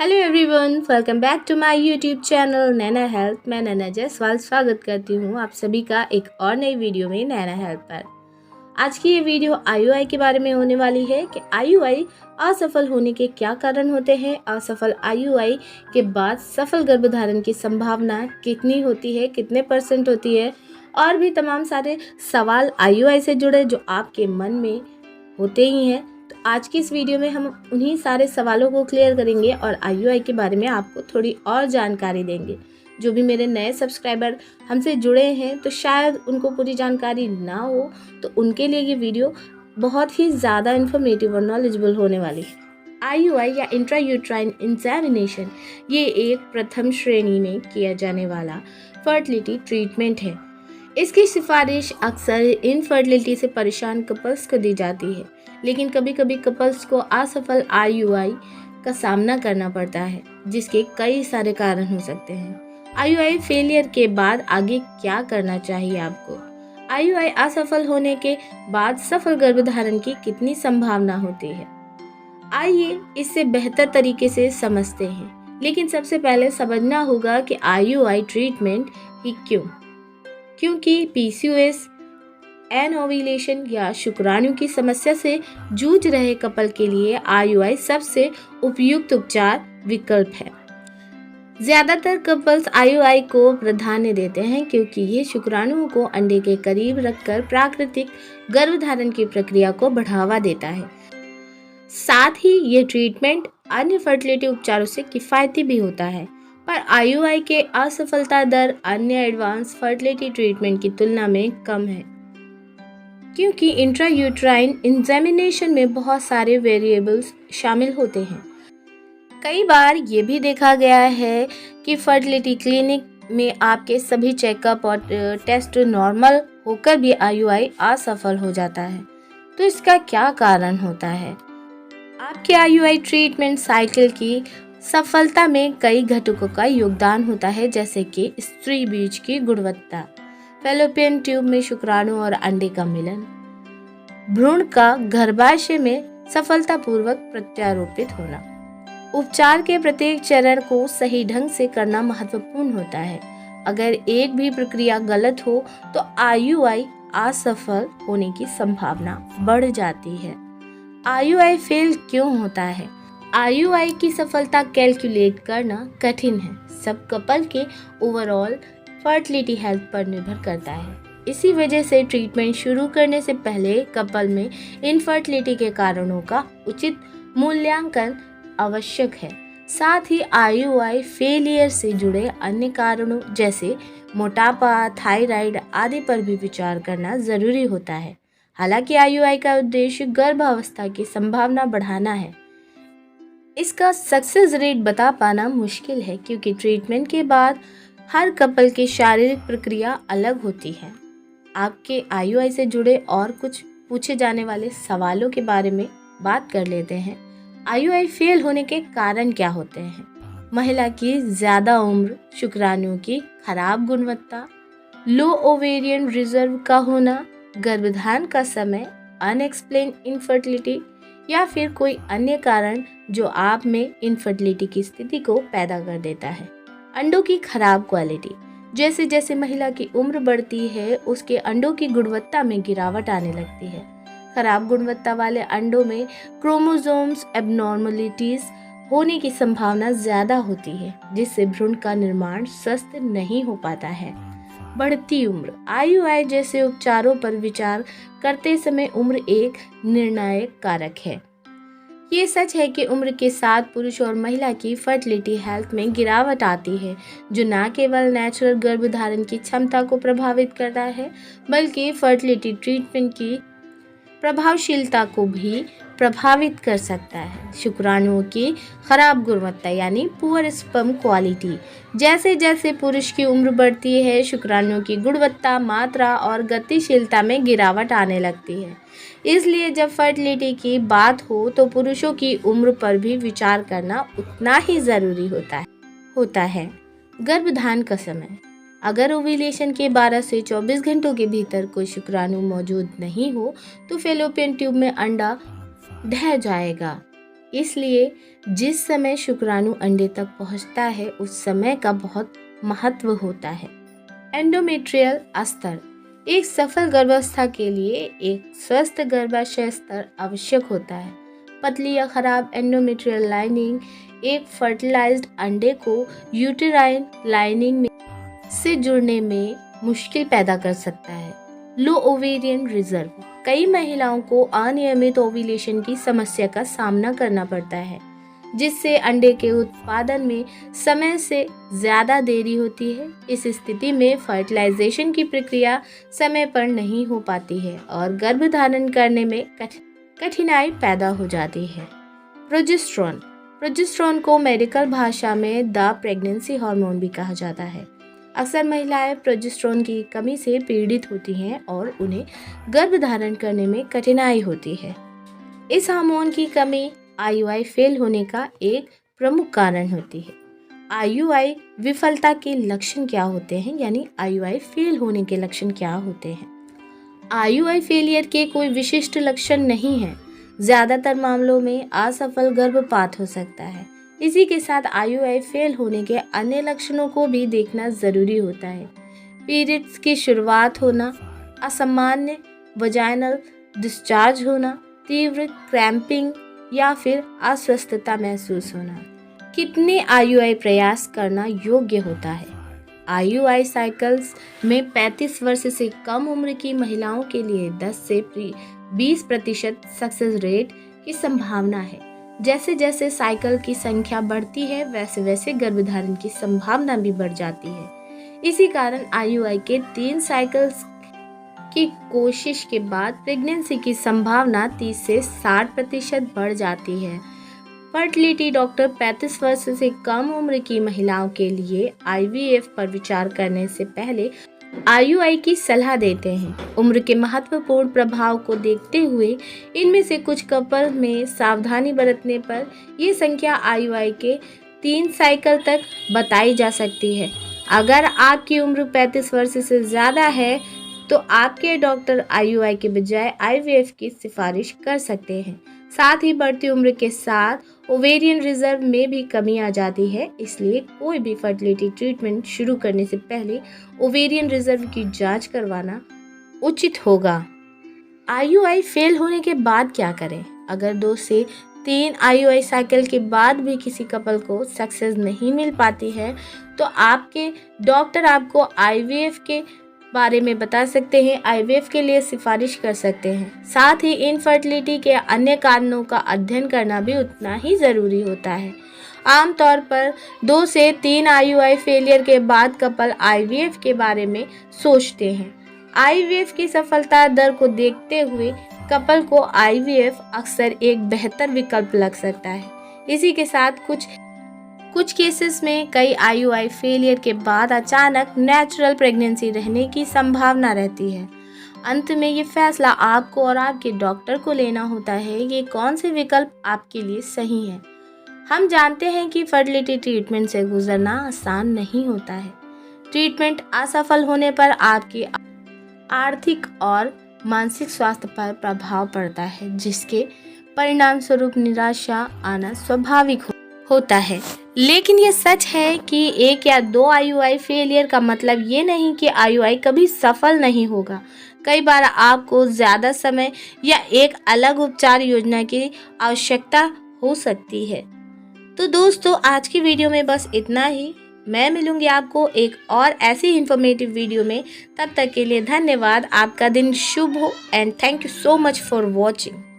Hello everyone, welcome back to my YouTube channel Naina Health. मैं नैना जायसवाल स्वागत करती हूँ आप सभी का एक और नई वीडियो में नैना हेल्थ पर। आज की ये वीडियो आईयूआई के बारे में होने वाली है कि आईयूआई असफल होने के क्या कारण होते हैं, असफल आईयूआई के बाद सफल गर्भधारण की संभावना कितनी होती है, कितने % होती है, और भी तमाम सारे सवाल आईयूआई से जुड़े जो आपके मन में होते ही हैं। तो आज की इस वीडियो में हम उन्हीं सारे सवालों को क्लियर करेंगे और आईयूआई के बारे में आपको थोड़ी और जानकारी देंगे। जो भी मेरे नए सब्सक्राइबर हमसे जुड़े हैं तो शायद उनको पूरी जानकारी ना हो, तो उनके लिए ये वीडियो बहुत ही ज़्यादा इन्फॉर्मेटिव और नॉलेजेबल होने वाली है। आईयूआई या इंट्रायूट्राइन इंसेमिनेशन ये एक प्रथम श्रेणी में किया जाने वाला फर्टिलिटी ट्रीटमेंट है। इसकी सिफारिश अक्सर इनफर्टिलिटी से परेशान कपल्स को दी जाती है, लेकिन कभी कभी कपल्स को असफल आईयूआई का सामना करना पड़ता है, जिसके कई सारे कारण हो सकते हैं। आईयूआई फेलियर के बाद आगे क्या करना चाहिए आपको? आईयूआई असफल होने के बाद सफल गर्भधारण की कितनी संभावना होती है? आइए इससे बेहतर तरीके से समझते हैं, लेकिन सबसे पहले समझना होगा कि आईयूआई ट्रीटमेंट ही क्योंकि पीसीओएस, एनओव्यूलेशन या शुक्राणु की समस्या से जूझ रहे कपल के लिए आईयूआई सबसे उपयुक्त उपचार विकल्प है। ज्यादातर कपल्स आईयूआई को प्राधान्य देते हैं क्योंकि ये शुक्राणुओं को अंडे के करीब रखकर प्राकृतिक गर्भधारण की प्रक्रिया को बढ़ावा देता है। साथ ही ये ट्रीटमेंट अन्य फर्टिलिटी उपचारों से किफायती भी होता है, पर आईयूआई के असफलता दर अन्य एडवांस फर्टिलिटी ट्रीटमेंट की तुलना में कम है, क्योंकि इंट्रायूट्राइन इंसेमिनेशन में बहुत सारे वेरिएबल्स शामिल होते हैं। कई बार ये भी देखा गया है कि फर्टिलिटी क्लिनिक में आपके सभी चेकअप और टेस्ट नॉर्मल होकर भी आईयूआई असफल हो जाता है। तो इसका क्या कारण होता है? आपके आईयूआई ट्रीटमेंट साइकिल की सफलता में कई घटकों का योगदान होता है, जैसे कि स्त्री बीज की गुणवत्ता, फैलोपियन ट्यूब में शुक्राणु और अंडे का मिलन, भ्रूण का गर्भाशय में सफलतापूर्वक प्रत्यारोपित होना। उपचार के प्रत्येक चरण को सही ढंग से करना महत्वपूर्ण होता है। अगर एक भी प्रक्रिया गलत हो तो आईयूआई असफल होने की संभावना बढ़ जाती है। आईयूआई फेल क्यों होता है? आईयूआई की सफलता कैलकुलेट करना कठिन है। सब कपल के ओवरऑल फर्टिलिटी हेल्थ पर निर्भर करता है। इसी वजह से ट्रीटमेंट शुरू करने से पहले कपल में इनफर्टिलिटी के कारणों का उचित मूल्यांकन आवश्यक है। साथ ही आईयूआई फेलियर से जुड़े अन्य कारणों जैसे मोटापा, थायराइड आदि पर भी विचार करना जरूरी होता है। हालांकि आईयूआई का उद्देश्य गर्भावस्था की संभावना बढ़ाना है, इसका सक्सेस रेट बता पाना मुश्किल है, क्योंकि ट्रीटमेंट के बाद हर कपल की शारीरिक प्रक्रिया अलग होती है। आपके आईयूआई से जुड़े और कुछ पूछे जाने वाले सवालों के बारे में बात कर लेते हैं। आईयूआई फेल होने के कारण क्या होते हैं? महिला की ज्यादा उम्र, शुक्राणुओं की खराब गुणवत्ता, लो ओवेरियन रिजर्व का होना, गर्भधारण का समय, अनएक्सप्लेन इनफर्टिलिटी या फिर कोई अन्य कारण जो आप में इनफर्टिलिटी की स्थिति को पैदा कर देता है। अंडों की खराब क्वालिटी, जैसे जैसे महिला की उम्र बढ़ती है उसके अंडों की गुणवत्ता में गिरावट आने लगती है। खराब गुणवत्ता वाले अंडों में क्रोमोसोम्स एबनॉर्मलिटीज होने की संभावना ज्यादा होती है, जिससे भ्रूण का निर्माण स्वस्थ नहीं हो पाता है। बढ़ती उम्र, आईयूआई जैसे उपचारों पर विचार करते समय उम्र एक निर्णायक कारक है। ये सच है कि उम्र के साथ पुरुष और महिला की फर्टिलिटी हेल्थ में गिरावट आती है, जो न केवल नेचुरल गर्भधारण की क्षमता को प्रभावित करता है, बल्कि फर्टिलिटी ट्रीटमेंट की प्रभावशीलता को भी प्रभावित कर सकता है। शुक्राणुओं की खराब गुणवत्ता यानी पुअर स्पर्म क्वालिटी, जैसे जैसे पुरुष की उम्र बढ़ती है शुक्राणुओं की गुणवत्ता, मात्रा और गतिशीलता में गिरावट आने लगती है। इसलिए जब फर्टिलिटी की बात हो तो पुरुषों की उम्र पर भी विचार करना उतना ही जरूरी होता है। गर्भधारण का समय, अगर ओव्यूलेशन के 12 से 24 घंटों के भीतर कोई शुक्राणु मौजूद नहीं हो तो फैलोपियन ट्यूब में अंडा ढह जाएगा। इसलिए जिस समय शुक्राणु अंडे तक पहुंचता है उस समय का बहुत महत्व होता है। एंडोमेट्रियल अस्तर। एक सफल गर्भावस्था के लिए एक स्वस्थ गर्भाशय स्तर आवश्यक होता है। पतली या खराब एंडोमेट्रियल लाइनिंग एक फर्टिलाइज्ड अंडे को यूटेराइन लाइनिंग से जुड़ने में मुश्किल पैदा कर सकता है। लो ओवेरियन रिजर्व। कई महिलाओं को अनियमित ओव्यूलेशन की समस्या का सामना करना पड़ता है, जिससे अंडे के उत्पादन में समय से ज़्यादा देरी होती है। इस स्थिति में फर्टिलाइजेशन की प्रक्रिया समय पर नहीं हो पाती है और गर्भधारण करने में कठिनाई पैदा हो जाती है। प्रोजेस्टेरॉन। प्रोजेस्टेरॉन को मेडिकल भाषा में द प्रेगनेंसी हार्मोन भी कहा जाता है। अक्सर महिलाएं प्रोजेस्टेरॉन की कमी से पीड़ित होती हैं और उन्हें गर्भधारण करने में कठिनाई होती है। इस हार्मोन की कमी IUI फेल होने का एक प्रमुख कारण होती है। IUI विफलता के लक्षण क्या होते हैं, यानी IUI फेल होने के लक्षण क्या होते हैं? IUI फेलियर के कोई विशिष्ट लक्षण नहीं है। ज़्यादातर मामलों में असफल गर्भपात हो सकता है। इसी के साथ IUI फेल होने के अन्य लक्षणों को भी देखना ज़रूरी होता है। पीरियड्स की शुरुआत होना, असामान्य वजाइनल डिस्चार्ज होना, तीव्र क्रैम्पिंग या फिर अस्वस्थता महसूस होना। कितने IUI प्रयास करना योग्य होता है? IUI साइकिल्स में 35 वर्ष से कम उम्र की महिलाओं के लिए 10 से 20% सक्सेस रेट की संभावना है। जैसे जैसे साइकिल की संख्या बढ़ती है वैसे वैसे गर्भधारण की संभावना भी बढ़ जाती है। इसी कारण IUI के 3 साइकिल्स की कोशिश के बाद प्रेगनेंसी की संभावना 30 से 60% बढ़ जाती है। फर्टिलिटी डॉक्टर 35 वर्ष से कम उम्र की महिलाओं के लिए IVF पर विचार करने से पहले IUI की सलाह देते हैं। उम्र के महत्वपूर्ण प्रभाव को देखते हुए इनमें से कुछ कपल में सावधानी बरतने पर ये संख्या IUI के 3 साइकिल तक बताई जा सकती है। अगर आपकी उम्र 35 वर्ष से ज़्यादा है तो आपके डॉक्टर IUI के बजाय IVF की सिफारिश कर सकते हैं। साथ ही बढ़ती उम्र के साथ ओवेरियन रिजर्व में भी कमी आ जाती है, इसलिए कोई भी फर्टिलिटी ट्रीटमेंट शुरू करने से पहले ओवेरियन रिजर्व की जांच करवाना उचित होगा। IUI फेल होने के बाद क्या करें? अगर 2 से 3 IUI साइकिल के बाद भी किसी कपल को सक्सेस नहीं मिल पाती है तो आपके डॉक्टर आपको IVF के बारे में बता सकते हैं, IVF के लिए सिफारिश कर सकते हैं। साथ ही इनफर्टिलिटी के अन्य कारणों का अध्ययन करना भी उतना ही ज़रूरी होता है। आमतौर पर 2 से 3 IUI फेलियर के बाद कपल IVF के बारे में सोचते हैं। IVF की सफलता दर को देखते हुए कपल को IVF अक्सर एक बेहतर विकल्प लग सकता है। इसी के साथ कुछ केसेस में कई IUI फेलियर के बाद अचानक नेचुरल प्रेगनेंसी रहने की संभावना रहती है। अंत में ये फैसला आपको और आपके डॉक्टर को लेना होता है कि कौन से विकल्प आपके लिए सही है। हम जानते हैं कि फर्टिलिटी ट्रीटमेंट से गुजरना आसान नहीं होता है। ट्रीटमेंट असफल होने पर आपकी आर्थिक और मानसिक स्वास्थ्य पर प्रभाव पड़ता है, जिसके परिणाम स्वरूप निराशा आना स्वाभाविक होता है। लेकिन ये सच है कि 1 या 2 IUI फेलियर का मतलब ये नहीं कि IUI कभी सफल नहीं होगा। कई बार आपको ज़्यादा समय या एक अलग उपचार योजना की आवश्यकता हो सकती है। तो दोस्तों, आज की वीडियो में बस इतना ही। मैं मिलूंगी आपको एक और ऐसी इंफॉर्मेटिव वीडियो में। तब तक के लिए धन्यवाद। आपका दिन शुभ हो and thank you so much for watching.